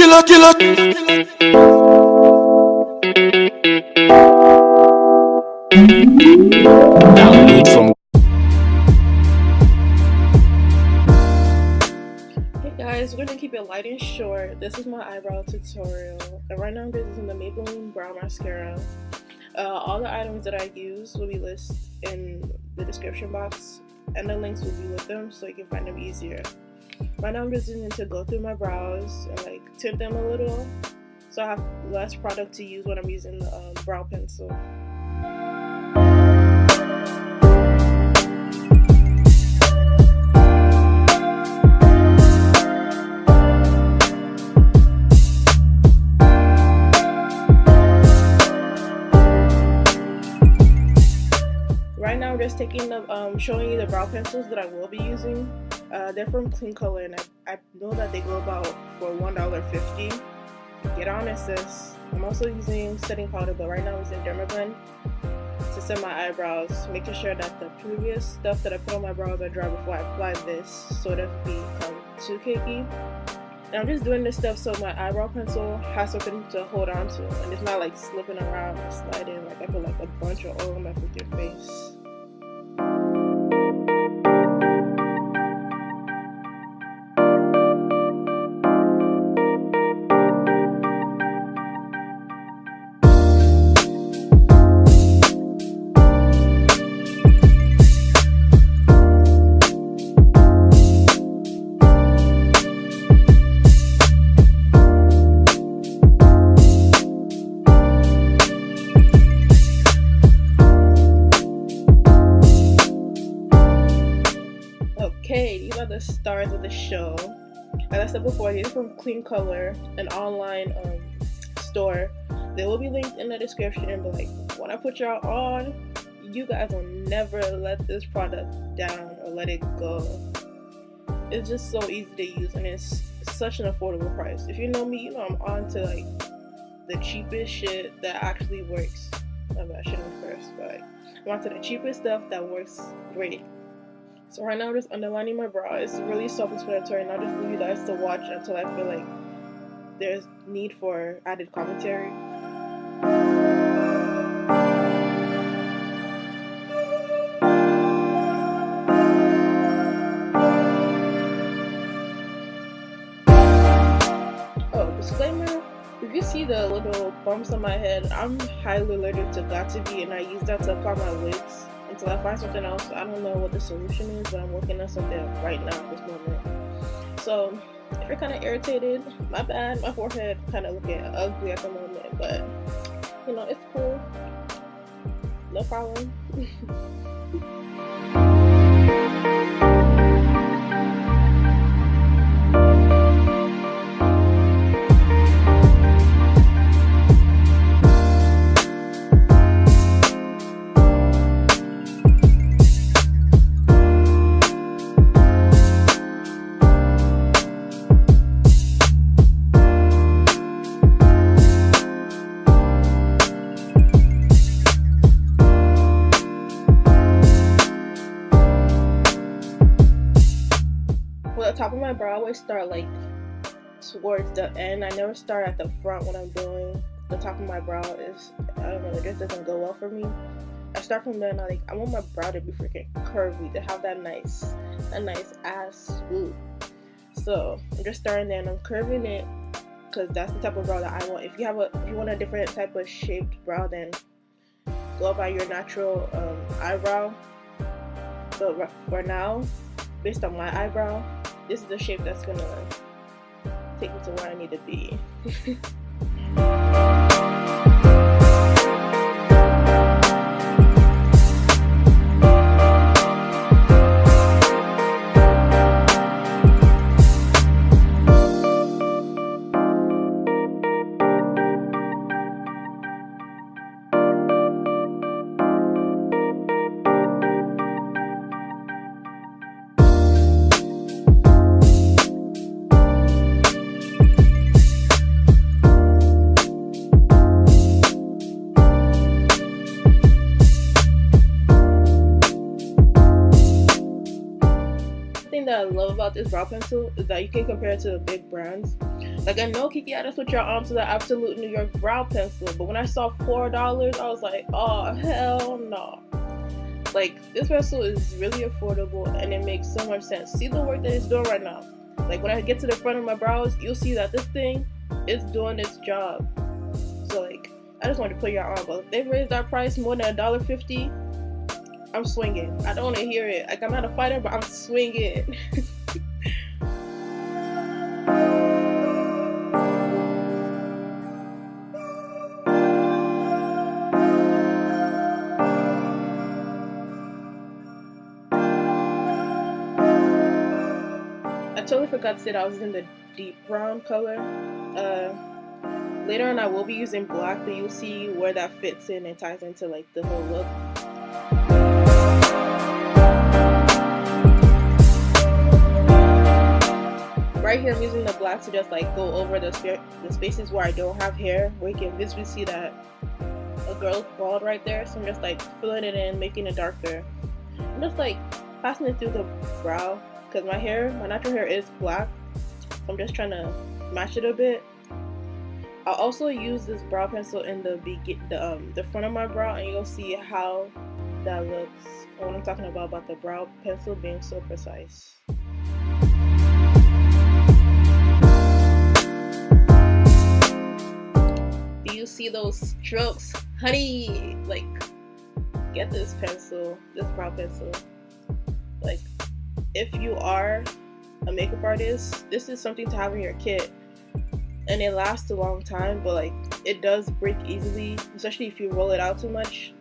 Download from. Hey guys, we're gonna keep it light and short. This is my eyebrow tutorial, and right now I'm using the Maybelline brow mascara. All the items that I use will be listed in the description box, and the links will be with them so you can find them easier. Right now I'm just using it to go through my brows and like tint them a little, so I have less product to use when I'm using the brow pencil. Right now I'm just taking the showing you the brow pencils that I will be using. They're from Kleancolor, and I know that they go about for $1.50. Get on it, sis. I'm also using setting powder, but right now I'm using DermaBlend to set my eyebrows, making sure that the previous stuff that I put on my brows are dry before I apply this, so it doesn't become too cakey. And I'm just doing this stuff so my eyebrow pencil has something to hold on to, and it's not like slipping around and sliding like I put like a bunch of oil on my freaking face. Okay, these are the stars of the show. As I said before, these are from Kleancolor, an online store. They will be linked in the description, but like when I put y'all on, you guys will never let this product down or let it go. It's just so easy to use, and it's such an affordable price. If you know me, you know I'm on to like the cheapest shit that actually works. I shouldn't curse, but like, I'm on to the cheapest stuff that works great. So right now I'm just underlining my brow. It's really self-explanatory, and I'll just leave you guys to watch until I feel like there's need for added commentary. Oh, disclaimer, if you see the little bumps on my head, I'm highly allergic to Got2b, and I use that to apply my wigs until I find something else. I don't know what the solution is, but I'm working on something right now at this moment. So if you're kind of irritated, my bad. My forehead kind of looking ugly at the moment, but you know, it's cool. No problem. For the top of my brow, I always start like towards the end. I never start at the front when I'm doing the top of my brow. I don't know, it just doesn't go well for me. I start from there, and I want my brow to be freaking curvy, to have that nice ass swoop. So I'm just starting there, and I'm curving it because that's the type of brow that I want. If you want a different type of shaped brow, then go by your natural eyebrow. But for now, based on my eyebrow, this is the shape that's gonna take me to where I need to be. That I love about this brow pencil is that you can compare it to the big brands. Like, I know Kiki had us put your arm to the Absolute New York brow pencil, but when I saw $4, I was like, oh, hell no. Like, this pencil is really affordable and it makes so much sense. See the work that it's doing right now. Like, when I get to the front of my brows, you'll see that this thing is doing its job. So, like, I just wanted to put your arm, but if they've raised that price more than $1.50, I'm swinging. I don't want to hear it. Like, I'm not a fighter, but I'm swinging. I totally forgot to say that I was in the deep brown color. Later on I will be using black, but you'll see where that fits in and ties into like the whole look. Right here I'm using the black to just like go over the spaces where I don't have hair, where you can visibly see that a girl's bald right there. So I'm just like filling it in, making it darker. I'm just like passing it through the brow because my natural hair is black. So I'm just trying to match it a bit. I'll also use this brow pencil in the front of my brow, and you'll see how that looks. And what I'm talking about the brow pencil being so precise. Do you see those strokes, honey? Like, get this pencil, this brow pencil. Like, if you are a makeup artist, this is something to have in your kit. And it lasts a long time, but like it does break easily, especially if you roll it out too much.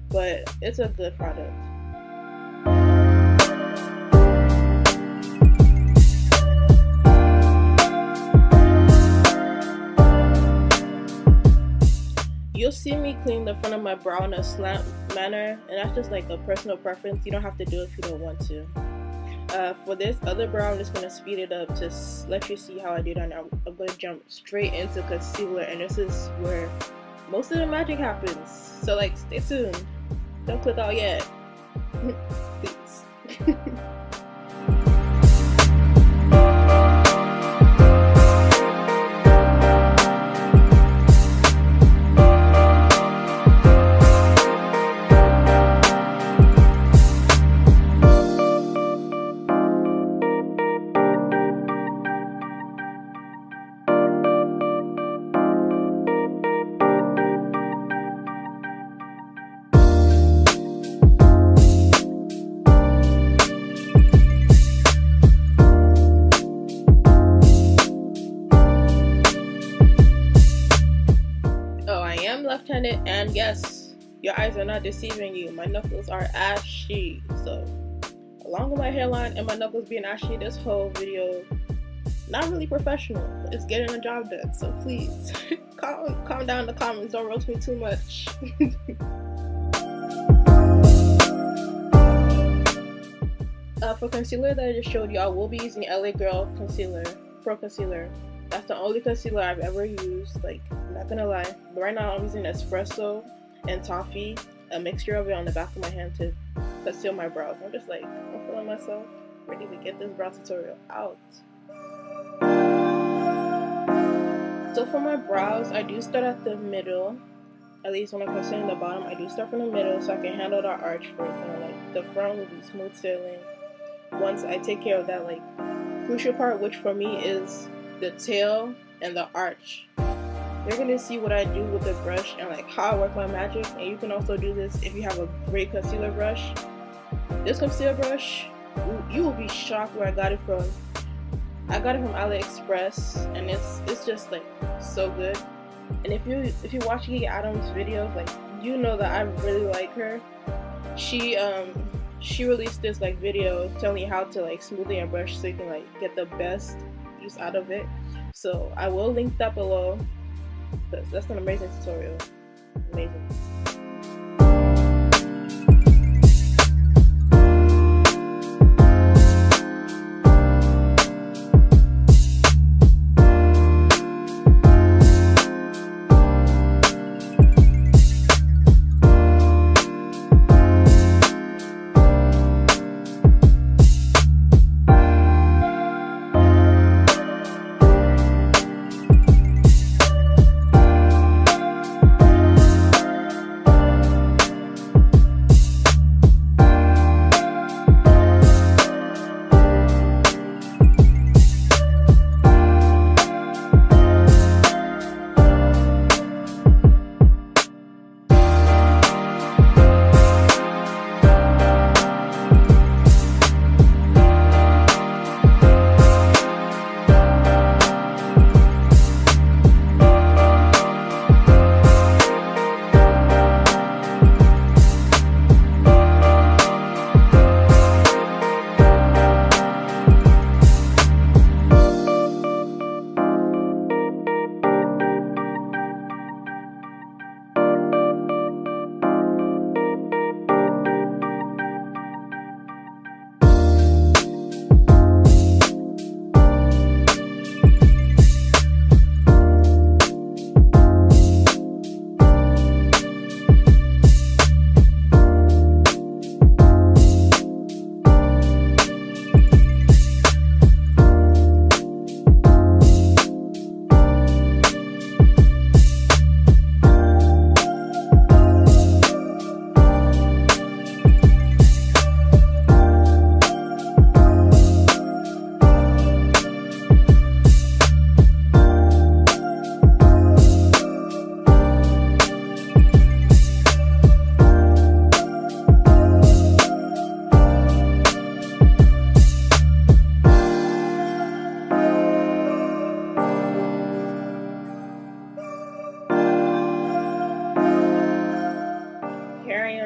But it's a good product. You'll see me clean the front of my brow in a slant manner, and that's just like a personal preference. You don't have to do it if you don't want to. For this other brow, I'm just going to speed it up to let you see how I do that now. I'm going to jump straight into concealer, and this is where most of the magic happens. So like, stay tuned. Don't click out yet. Please. Left-handed, and yes, your eyes are not deceiving you. My knuckles are ashy, so along with my hairline and my knuckles being ashy, this whole video not really professional, but it's getting the job done. So please calm down in the comments, don't roast me too much. For concealer that I just showed you, I will be using LA Girl Concealer Pro Concealer. That's the only concealer I've ever used, like, I'm not gonna lie. But right now I'm using Espresso and Toffee, a mixture of it on the back of my hand to conceal my brows. I'm just like, I'm feeling myself, ready to get this brow tutorial out. So for my brows, I do start at the middle. At least when I'm concealing the bottom, I do start from the middle so I can handle the arch first. And like, the front will be smooth sailing once I take care of that like crucial part, which for me is the tail and the arch. You're gonna see what I do with the brush and like how I work my magic, and you can also do this if you have a great concealer brush. This concealer brush, you will be shocked where I got it from. I got it from AliExpress, and it's just like so good. And if you watch Kiki Adams videos, like, you know that I really like her. She released this like video telling you how to like smoothen your brush so you can like get the best use out of it. So I will link that below because that's an amazing tutorial. Amazing.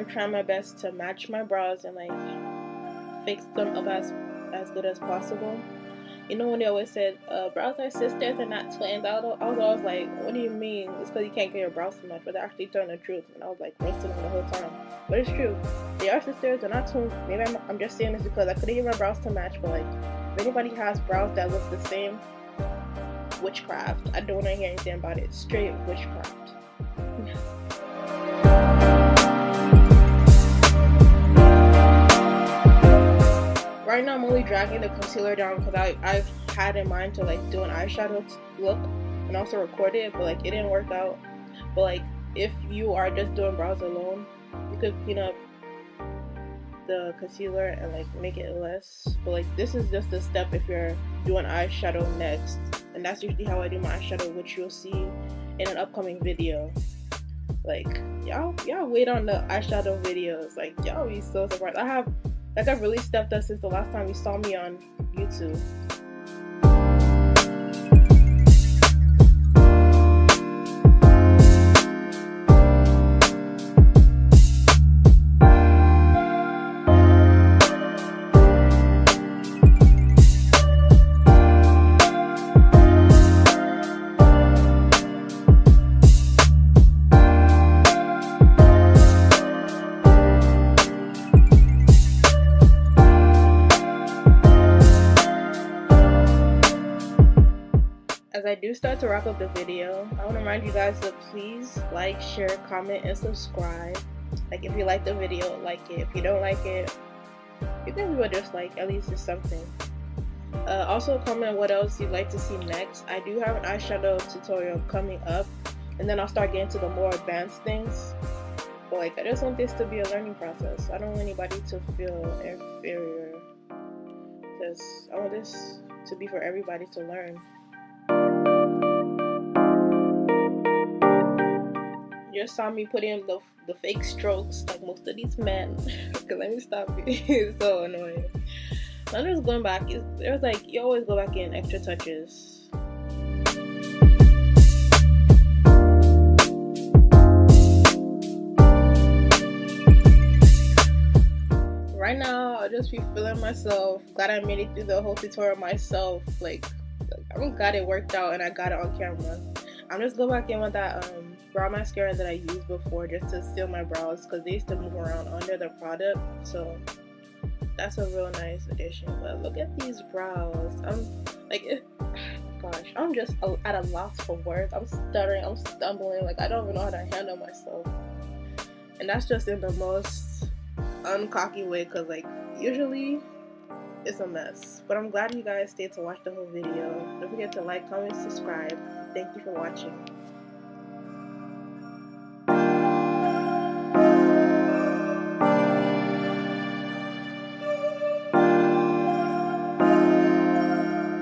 trying my best to match my brows and like fix them up as good as possible. You know when they always said brows are sisters and not twins, I was always like, what do you mean? It's because you can't get your brows too much, but they're actually telling the truth. And I was like roasting them the whole time, but it's true. They are sisters, they're not twins. Maybe I'm just saying this because I couldn't get my brows to match, but like if anybody has brows that look the same, witchcraft. I don't want to hear anything about it. Straight witchcraft. Right now I'm only dragging the concealer down because I had in mind to like do an eyeshadow look and also record it, but like it didn't work out. But like if you are just doing brows alone, you could clean up the concealer and like make it less. But like this is just a step if you're doing eyeshadow next, and that's usually how I do my eyeshadow, which you'll see in an upcoming video. Like y'all wait on the eyeshadow videos. Like y'all be so surprised. I've really stepped up since the last time you saw me on YouTube. As I do start to wrap up the video, I want to remind you guys to please like, share, comment, and subscribe. Like if you like the video, like it. If you don't like it, you can leave a dislike. At least it's something. Also comment what else you'd like to see next. I do have an eyeshadow tutorial coming up, and then I'll start getting to the more advanced things. But like I just want this to be a learning process. I don't want anybody to feel inferior, because I want this to be for everybody to learn. You just saw me put in the fake strokes like most of these men. Cause let me stop it. It's so annoying. I'm just going back. There's like you always go back in extra touches. Right now, I'll just be feeling myself. Glad I made it through the whole tutorial myself. Like I'm glad it worked out and I got it on camera. I'm just going back in with that brow mascara that I used before just to seal my brows because they used to move around under the product. So that's a real nice addition. But look at these brows. I'm like, gosh, I'm just at a loss for words. I'm stuttering. I'm stumbling. Like I don't even know how to handle myself. And that's just in the most uncocky way because like usually it's a mess. But I'm glad you guys stayed to watch the whole video. Don't forget to like, comment, subscribe. Thank you for watching.